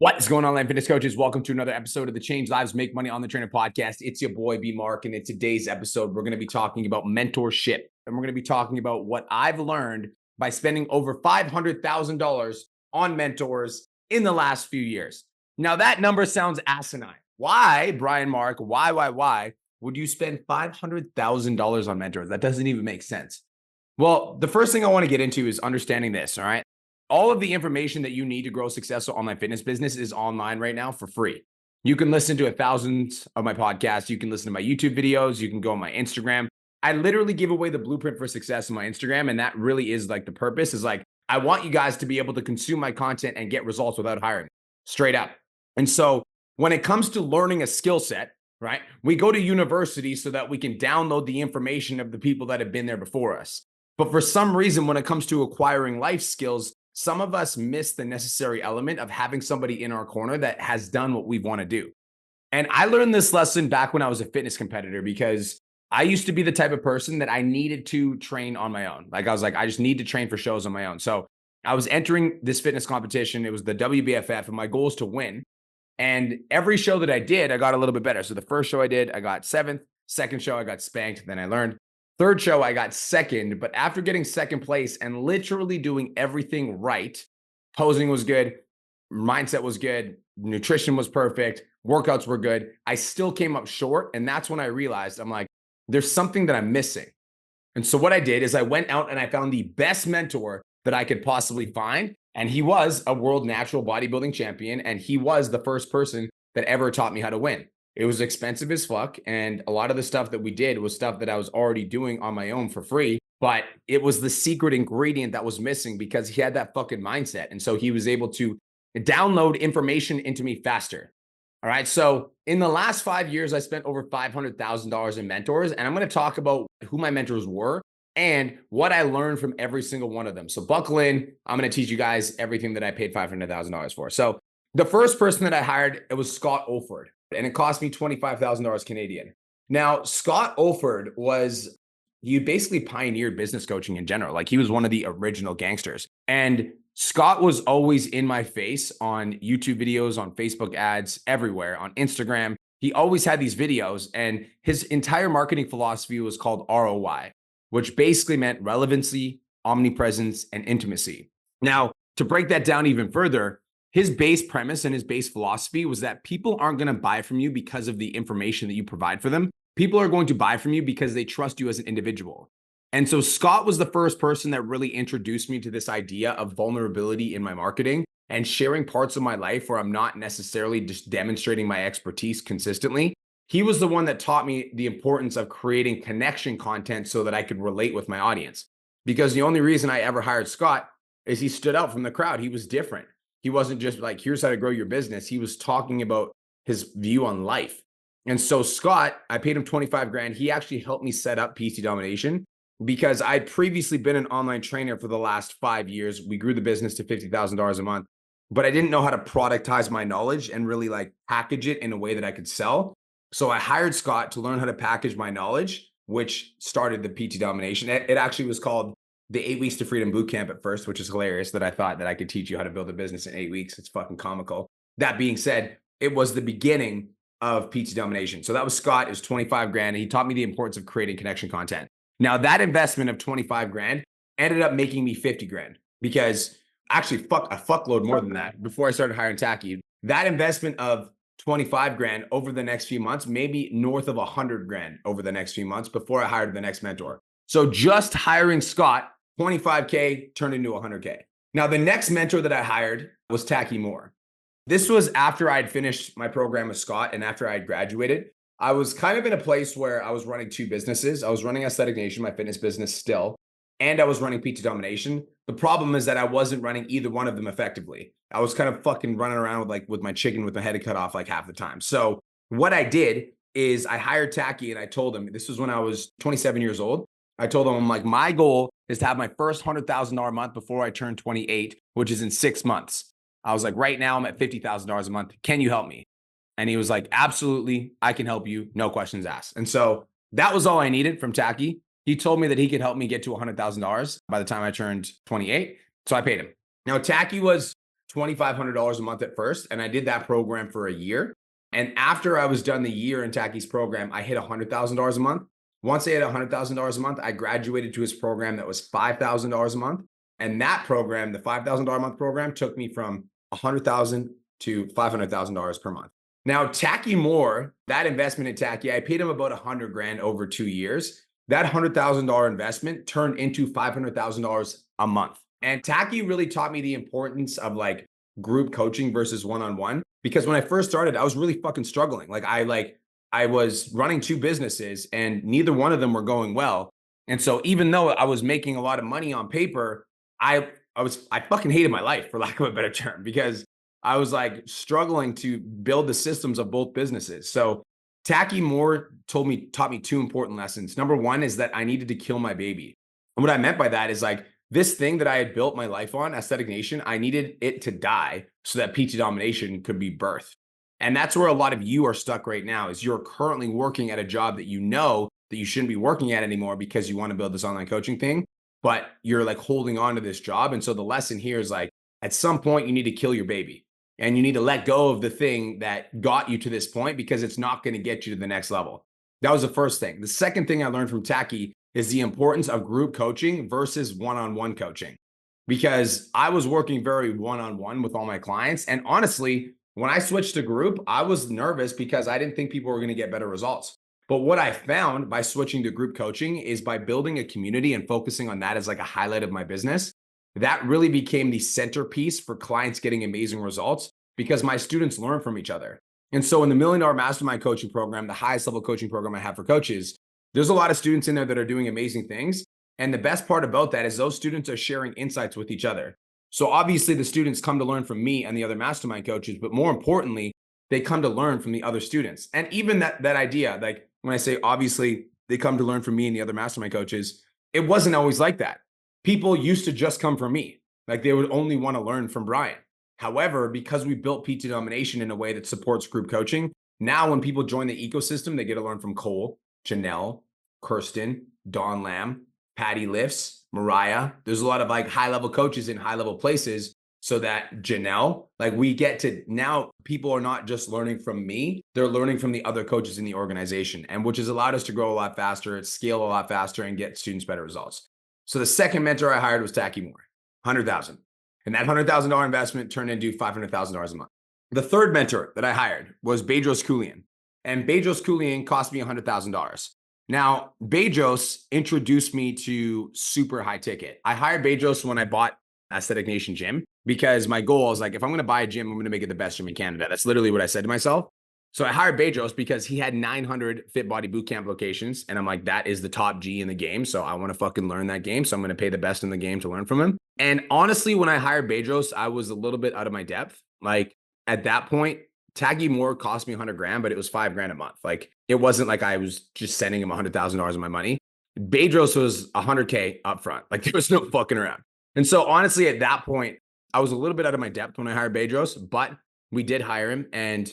What is going on, online fitness coaches? Welcome to another episode of the Change Lives Make Money on the Trainer podcast. It's your boy, B Mark, and in today's episode, we're going to be talking about mentorship, and we're going to be talking about what I've learned by spending over $500,000 on mentors in the last few years. Now, that number sounds asinine. Why, Brian Mark, why would you spend $500,000 on mentors? That doesn't even make sense. Well, the first thing I want to get into is understanding this, all right? All of the information that you need to grow a successful online fitness business is online right now for free. You can listen to thousands of my podcasts. You can listen to my YouTube videos. You can go on my Instagram. I literally give away the blueprint for success on my Instagram. And that really is like the purpose is like, I want you guys to be able to consume my content and get results without hiring, straight up. And so when it comes to learning a skill set, right, we go to university so that we can download the information of the people that have been there before us. But for some reason, when it comes to acquiring life skills, some of us miss the necessary element of having somebody in our corner that has done what we want to do. And I learned this lesson back when I was a fitness competitor because I used to be the type of person that I needed to train on my own. Like I was like, I just need to train for shows on my own. So I was entering this fitness competition. It was the WBFF, and my goal is to win. And every show that I did, I got a little bit better. So the first show I did, I got 7th. Second show, I got spanked. Then I learned. Third show, I got 2nd, but after getting 2nd place and literally doing everything right, posing was good, mindset was good, nutrition was perfect, workouts were good, I still came up short. And that's when I realized, I'm like, there's something that I'm missing. And so what I did is I went out and I found the best mentor that I could possibly find. And he was a world natural bodybuilding champion. And he was the first person that ever taught me how to win. It was expensive as fuck. And a lot of the stuff that we did was stuff that I was already doing on my own for free. But it was the secret ingredient that was missing because he had that fucking mindset. And so he was able to download information into me faster. All right. So in the last 5 years, I spent over $500,000 in mentors. And I'm going to talk about who my mentors were and what I learned from every single one of them. So buckle in. I'm going to teach you guys everything that I paid $500,000 for. So the first person that I hired, it was Scott Olford. And it cost me $25,000 Canadian. Now, Scott Olford he basically pioneered business coaching in general. Like he was one of the original gangsters. And Scott was always in my face on YouTube videos, on Facebook ads, everywhere, on Instagram. He always had these videos, and his entire marketing philosophy was called ROI, which basically meant relevancy, omnipresence, and intimacy. Now, to break that down even further, his base premise and his base philosophy was that people aren't going to buy from you because of the information that you provide for them. People are going to buy from you because they trust you as an individual. And so Scott was the first person that really introduced me to this idea of vulnerability in my marketing and sharing parts of my life where I'm not necessarily just demonstrating my expertise consistently. He was the one that taught me the importance of creating connection content so that I could relate with my audience. Because the only reason I ever hired Scott is he stood out from the crowd. He was different. He wasn't just like, here's how to grow your business. He was talking about his view on life. And so Scott, I paid him 25 grand. He actually helped me set up PT Domination because I'd previously been an online trainer for the last 5 years. We grew the business to $50,000 a month, but I didn't know how to productize my knowledge and really like package it in a way that I could sell. So I hired Scott to learn how to package my knowledge, which started the PT Domination. It actually was called the 8 Weeks to Freedom Bootcamp at first, which is hilarious that I thought that I could teach you how to build a business in 8 weeks. It's fucking comical. That being said, it was the beginning of PT Domination. So that was Scott. It was 25 grand. And he taught me the importance of creating connection content. Now that investment of 25 grand ended up making me 50 grand because actually a fuckload more than that before I started hiring Tacky. That investment of 25 grand over the next few months, maybe north of 100 grand over the next few months before I hired the next mentor. So just hiring Scott, 25K turned into 100K. Now, the next mentor that I hired was Tacky Moore. This was after I'd finished my program with Scott and after I'd graduated. I was kind of in a place where I was running 2 businesses. I was running Aesthetic Nation, my fitness business still, and I was running PT Domination. The problem is that I wasn't running either one of them effectively. I was kind of fucking running around with my chicken with my head cut off like half the time. So what I did is I hired Tacky and I told him, this was when I was 27 years old. I told him, I'm like, my goal is to have my first $100,000 month before I turn 28, which is in 6 months. I was like, right now I'm at $50,000 a month. Can you help me? And he was like, absolutely. I can help you. No questions asked. And so that was all I needed from Tacky. He told me that he could help me get to $100,000 by the time I turned 28. So I paid him. Now, Tacky was $2,500 a month at first. And I did that program for a year. And after I was done the year in Tacky's program, I hit $100,000 a month. Once I hit $100,000 a month, I graduated to his program that was $5,000 a month. And that program, the $5,000 a month program, took me from $100,000 to $500,000 per month. Now, Tacky Moore, that investment in Tacky, I paid him about 100 grand over 2 years. That $100,000 investment turned into $500,000 a month. And Tacky really taught me the importance of like group coaching versus one-on-one. Because when I first started, I was really fucking struggling. I was running 2 businesses and neither one of them were going well. And so even though I was making a lot of money on paper, I fucking hated my life, for lack of a better term, because I was like struggling to build the systems of both businesses. So Tacky Moore taught me 2 important lessons. Number 1 is that I needed to kill my baby. And what I meant by that is like this thing that I had built my life on, Aesthetic Nation, I needed it to die so that PT Domination could be birthed. And that's where a lot of you are stuck right now, is you're currently working at a job that you know that you shouldn't be working at anymore because you want to build this online coaching thing, but you're like holding on to this job. And so the lesson here is like, at some point you need to kill your baby and you need to let go of the thing that got you to this point because it's not going to get you to the next level. That was the first thing. The second thing I learned from Tacky is the importance of group coaching versus one-on-one coaching, because I was working very one-on-one with all my clients. And honestly, when I switched to group, I was nervous because I didn't think people were going to get better results. But what I found by switching to group coaching is by building a community and focusing on that as like a highlight of my business, that really became the centerpiece for clients getting amazing results because my students learn from each other. And so in the $1 Million Mastermind coaching program, the highest level coaching program I have for coaches, there's a lot of students in there that are doing amazing things. And the best part about that is those students are sharing insights with each other. So obviously the students come to learn from me and the other mastermind coaches, but more importantly, they come to learn from the other students. And even that idea, like when I say obviously they come to learn from me and the other mastermind coaches, it wasn't always like that. People used to just come from me. Like they would only want to learn from Brian. However, because we built PT Domination in a way that supports group coaching, now when people join the ecosystem, they get to learn from Cole, Janelle, Kirsten, Dawn Lamb, Patty Lifts, Mariah. There's a lot of like high level coaches in high level places, so that Janelle, like we get to now people are not just learning from me, they're learning from the other coaches in the organization, and which has allowed us to grow a lot faster, scale a lot faster, and get students better results. So the second mentor I hired was Tacky Moore, 100,000. And that $100,000 investment turned into $500,000 a month. The third mentor that I hired was Bedros Keuilian. And Bedros Keuilian cost me $100,000. Now, Bedros introduced me to super high ticket. I hired Bedros when I bought Aesthetic Nation Gym because my goal is like, if I'm going to buy a gym, I'm going to make it the best gym in Canada. That's literally what I said to myself. So I hired Bedros because he had 900 Fit Body Bootcamp locations. And I'm like, that is the top G in the game. So I want to fucking learn that game. So I'm going to pay the best in the game to learn from him. And honestly, when I hired Bedros, I was a little bit out of my depth. Like at that point, Tacky Moore cost me 100 grand, but it was 5 grand a month. Like it wasn't like I was just sending him $100,000 of my money. Bedros was 100K upfront. Like there was no fucking around. And so honestly, at that point, I was a little bit out of my depth when I hired Bedros, but we did hire him. And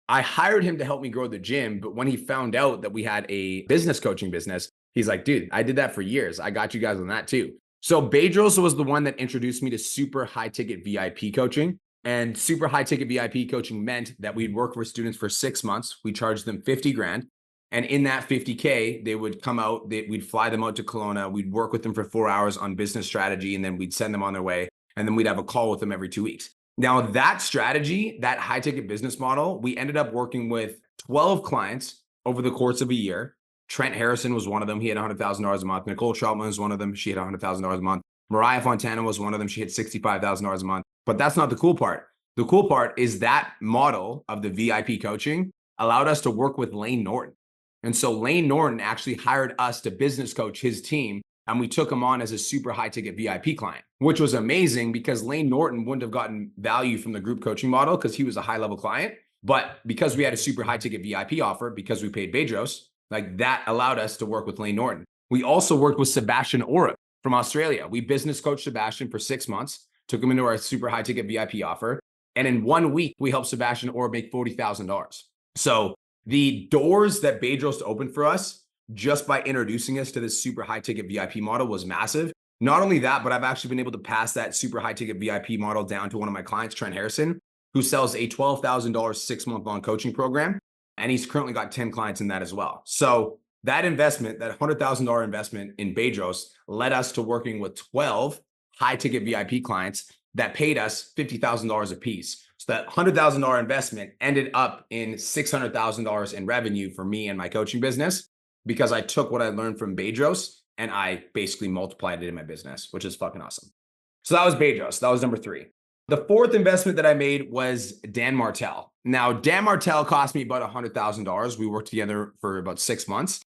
I hired him to help me grow the gym. But when he found out that we had a business coaching business, he's like, dude, I did that for years. I got you guys on that too. So Bedros was the one that introduced me to super high ticket VIP coaching. And super high ticket VIP coaching meant that we'd work with students for 6 months. We charged them 50 grand. And in that 50K, they would come out, we'd fly them out to Kelowna. We'd work with them for 4 hours on business strategy, and then we'd send them on their way. And then we'd have a call with them every 2 weeks. Now that strategy, that high ticket business model, we ended up working with 12 clients over the course of a year. Trent Harrison was one of them. He had $100,000 a month. Nicole Troutman was one of them. She had $100,000 a month. Mariah Fontana was one of them. She had $65,000 a month. But that's not the cool part. The cool part is that model of the VIP coaching allowed us to work with Lane Norton. And so Lane Norton actually hired us to business coach his team. And we took him on as a super high ticket VIP client, which was amazing because Lane Norton wouldn't have gotten value from the group coaching model because he was a high level client. But because we had a super high ticket VIP offer, because we paid Bedros, like that allowed us to work with Lane Norton. We also worked with Sebastian Ora from Australia. We business coached Sebastian for 6 months, took him into our super high ticket VIP offer. And in 1 week, we helped Sebastian Ora make $40,000. So the doors that Bedros opened for us just by introducing us to this super high ticket VIP model was massive. Not only that, but I've actually been able to pass that super high ticket VIP model down to one of my clients, Trent Harrison, who sells a $12,000 6-month long coaching program. And he's currently got 10 clients in that as well. So that investment, that $100,000 investment in Bedros led us to working with 12 high ticket VIP clients that paid us $50,000 a piece. So that $100,000 investment ended up in $600,000 in revenue for me and my coaching business because I took what I learned from Bedros and I basically multiplied it in my business, which is fucking awesome. So that was Bedros. That was number 3. The fourth investment that I made was Dan Martell. Now, Dan Martell cost me about $100,000. We worked together for about 6 months.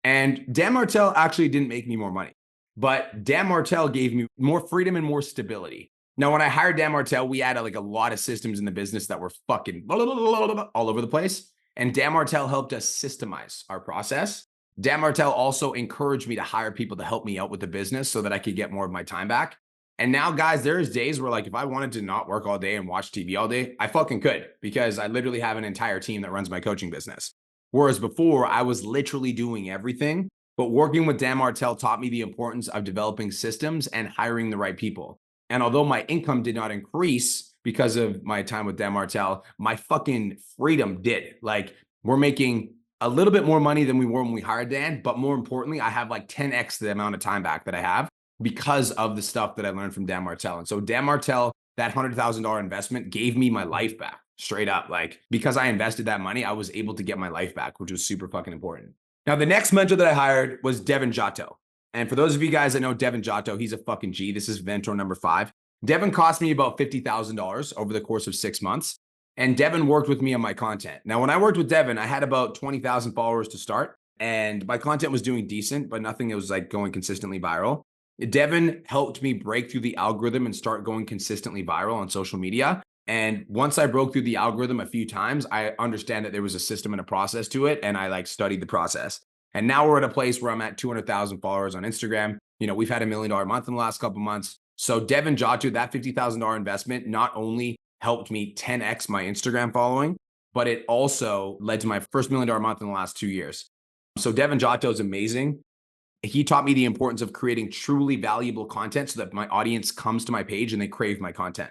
And Dan Martell actually didn't make me more money, but Dan Martell gave me more freedom and more stability. Now, when I hired Dan Martell, we had like a lot of systems in the business that were fucking all over the place. And Dan Martell helped us systemize our process. Dan Martell also encouraged me to hire people to help me out with the business so that I could get more of my time back. And now, guys, there's days where like if I wanted to not work all day and watch TV all day, I fucking could because I literally have an entire team that runs my coaching business. Whereas before, I was literally doing everything. But working with Dan Martell taught me the importance of developing systems and hiring the right people. And although my income did not increase because of my time with Dan Martell, my fucking freedom did. Like we're making a little bit more money than we were when we hired Dan, but more importantly, I have like 10x the amount of time back that I have because of the stuff that I learned from Dan Martell. And so Dan Martell, that $100,000 investment gave me my life back straight up. Like because I invested that money, I was able to get my life back, which was super fucking important. Now, the next mentor that I hired was Devin Giotto. And for those of you guys that know Devin Giotto, he's a fucking G. This is mentor number 5. Devin cost me about $50,000 over the course of 6 months. And Devin worked with me on my content. Now, when I worked with Devin, I had about 20,000 followers to start. And my content was doing decent, but nothing that was like going consistently viral. Devin helped me break through the algorithm and start going consistently viral on social media. And once I broke through the algorithm a few times, I understand that there was a system and a process to it. And I like studied the process. And now we're at a place where I'm at 200,000 followers on Instagram. You know, we've had $1 million month in the last couple of months. So Devin Giotto, that $50,000 investment not only helped me 10x my Instagram following, but it also led to my first $1 million month in the last 2 years. So Devin Giotto is amazing. He taught me the importance of creating truly valuable content so that my audience comes to my page and they crave my content.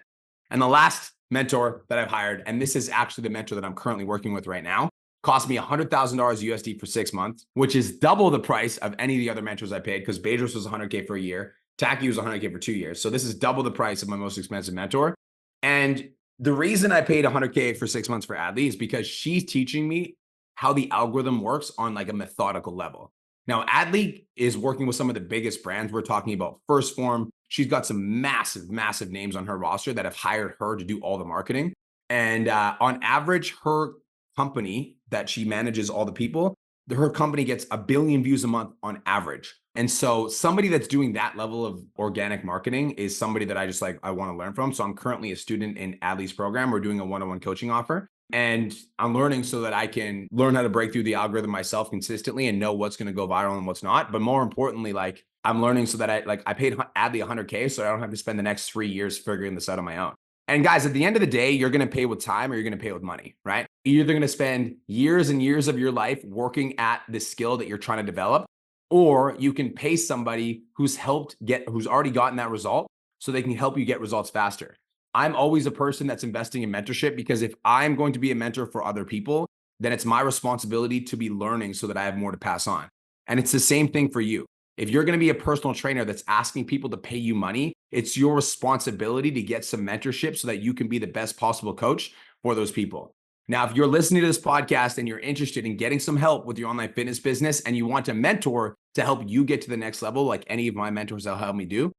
And the last mentor that I've hired, and this is actually the mentor that I'm currently working with right now, cost me $100,000 USD for 6 months, which is double the price of any of the other mentors I paid because Bedros was $100K for a year. Taki was $100K for 2 years. So this is double the price of my most expensive mentor. And the reason I paid $100K for 6 months for Adley is because she's teaching me how the algorithm works on like a methodical level. Now, Adley is working with some of the biggest brands. We're talking about First Form. She's got some massive, massive names on her roster that have hired her to do all the marketing. And on average, her company that she manages all the people, her company gets 1 billion views a month on average. And so somebody that's doing that level of organic marketing is somebody that I want to learn from. So I'm currently a student in Adley's program. We're doing a one-on-one coaching offer. And I'm learning so that I can learn how to break through the algorithm myself consistently and know what's going to go viral and what's not. But more importantly, like I'm learning so that I paid Adley $100K so I don't have to spend the next 3 years figuring this out on my own. And guys, at the end of the day, you're going to pay with time or you're going to pay with money, right? You're either going to spend years and years of your life working at the skill that you're trying to develop, or you can pay somebody who's already gotten that result so they can help you get results faster. I'm always a person that's investing in mentorship because if I'm going to be a mentor for other people, then it's my responsibility to be learning so that I have more to pass on. And it's the same thing for you. If you're going to be a personal trainer that's asking people to pay you money, it's your responsibility to get some mentorship so that you can be the best possible coach for those people. Now, if you're listening to this podcast and you're interested in getting some help with your online fitness business and you want a mentor to help you get to the next level, like any of my mentors will help me do,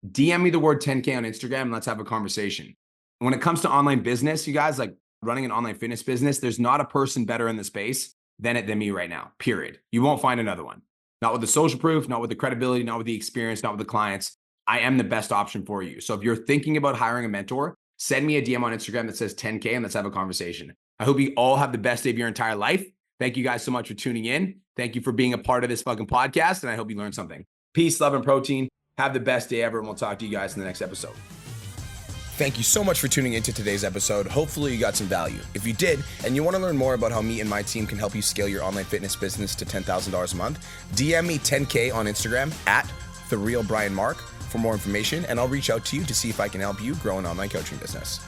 DM me the word 10K on Instagram and let's have a conversation. When it comes to online business, you guys, like running an online fitness business, there's not a person better in the space than me right now, period. You won't find another one. Not with the social proof, not with the credibility, not with the experience, not with the clients. I am the best option for you. So if you're thinking about hiring a mentor, send me a DM on Instagram that says 10K and let's have a conversation. I hope you all have the best day of your entire life. Thank you guys so much for tuning in. Thank you for being a part of this fucking podcast. And I hope you learned something. Peace, love, and protein. Have the best day ever. And we'll talk to you guys in the next episode. Thank you so much for tuning into today's episode. Hopefully you got some value. If you did, and you want to learn more about how me and my team can help you scale your online fitness business to $10,000 a month, DM me 10K on Instagram at @TheRealBrianMark. for more information, and I'll reach out to you to see if I can help you grow an online coaching business.